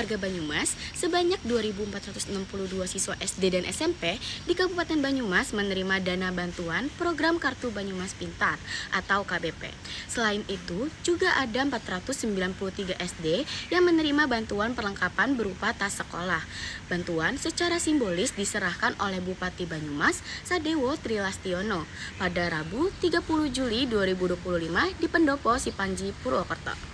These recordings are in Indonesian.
warga Banyumas, sebanyak 2.462 siswa SD dan SMP di Kabupaten Banyumas menerima dana bantuan program Kartu Banyumas Pintar atau KBP. Selain itu, juga ada 493 SD yang menerima bantuan perlengkapan berupa tas sekolah. Bantuan secara simbolis diserahkan oleh Bupati Banyumas, Sadewo Trilastiono, pada Rabu 30 Juli 2025 di Pendopo Sipanji, Purwokerto.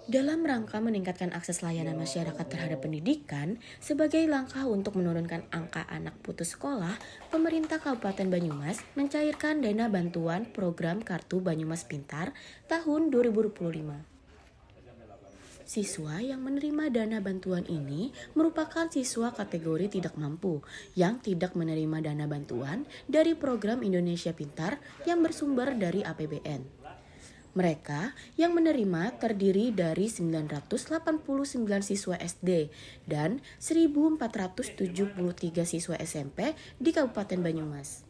Dalam rangka meningkatkan akses layanan masyarakat terhadap pendidikan, sebagai langkah untuk menurunkan angka anak putus sekolah, pemerintah Kabupaten Banyumas mencairkan dana bantuan program Kartu Banyumas Pintar tahun 2025. Siswa yang menerima dana bantuan ini merupakan siswa kategori tidak mampu yang tidak menerima dana bantuan dari program Indonesia Pintar yang bersumber dari APBN. Mereka yang menerima terdiri dari 989 siswa SD dan 1.473 siswa SMP di Kabupaten Banyumas.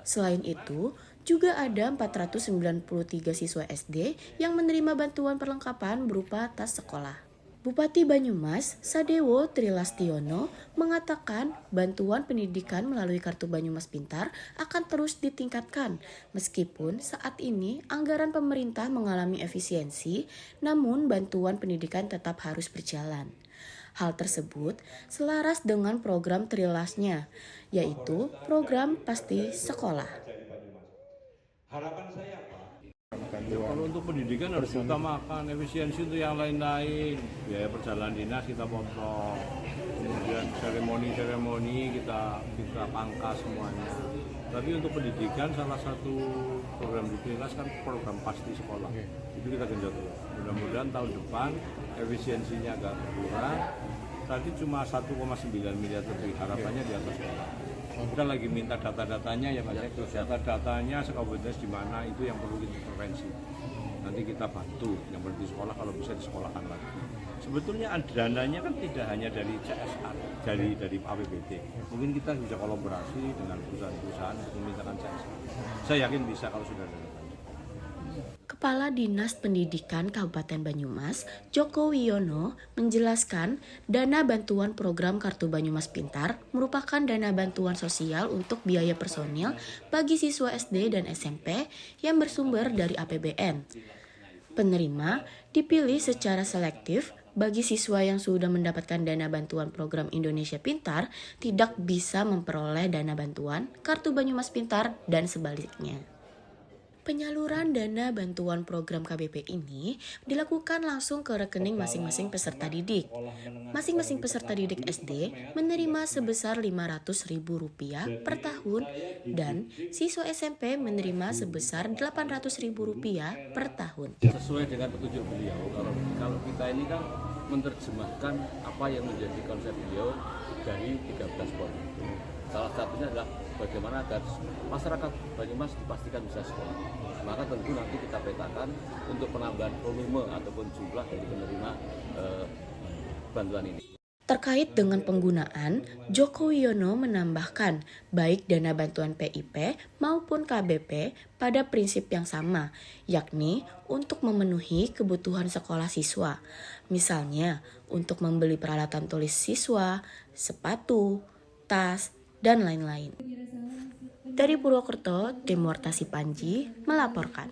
Selain itu, juga ada 493 siswa SD yang menerima bantuan perlengkapan berupa tas sekolah. Bupati Banyumas, Sadewo Trilastiono, mengatakan bantuan pendidikan melalui Kartu Banyumas Pintar akan terus ditingkatkan. Meskipun saat ini anggaran pemerintah mengalami efisiensi, namun bantuan pendidikan tetap harus berjalan. Hal tersebut selaras dengan program Trilasnya, yaitu program Pasti Sekolah. Harapan saya apa? Kalau untuk pendidikan harus utamakan efisiensi untuk yang lain-lain, biaya perjalanan dinas kita potong, kemudian seremoni kita pangkas semuanya. Tapi untuk pendidikan salah satu program di Trilas kan program Pasti Sekolah, itu kita genjot. Mudah-mudahan tahun depan efisiensinya agak berkurang. Tadi cuma 1,9 miliar lebih, harapannya di atas sekolah. Kita lagi minta data-datanya ya Mas, data-datanya sekabupaten di mana itu yang perlu kita intervensi. Nanti kita bantu yang perlu di sekolah kalau bisa disekolahkan lagi. Sebetulnya dananya kan tidak hanya dari CSR, dari APBD. Mungkin kita bisa kolaborasi dengan perusahaan-perusahaan untuk memintakan CSR. Saya yakin bisa kalau sudah ada. Kepala Dinas Pendidikan Kabupaten Banyumas, Joko Wiono, menjelaskan dana bantuan program Kartu Banyumas Pintar merupakan dana bantuan sosial untuk biaya personil bagi siswa SD dan SMP yang bersumber dari APBN. Penerima dipilih secara selektif. Bagi siswa yang sudah mendapatkan dana bantuan program Indonesia Pintar tidak bisa memperoleh dana bantuan Kartu Banyumas Pintar dan sebaliknya. Penyaluran dana bantuan program KBP ini dilakukan langsung ke rekening masing-masing peserta didik. Masing-masing peserta didik SD menerima sebesar Rp500.000 per tahun dan siswa SMP menerima sebesar Rp800.000 per tahun. Sesuai dengan petunjuk beliau, kalau kita ini kan menerjemahkan apa yang menjadi konsep beliau dari 13 poin itu. Salah satunya adalah bagaimana agar masyarakat Banyumas dipastikan bisa sekolah. Maka tentu nanti kita petakan untuk penambahan volume ataupun jumlah dari penerima bantuan ini. Terkait dengan penggunaan, Joko Wiono menambahkan baik dana bantuan PIP maupun KBP pada prinsip yang sama, yakni untuk memenuhi kebutuhan sekolah siswa. Misalnya, untuk membeli peralatan tulis siswa, sepatu, tas, dan lain-lain. Dari Purwokerto, Tim Warta Sipanji melaporkan.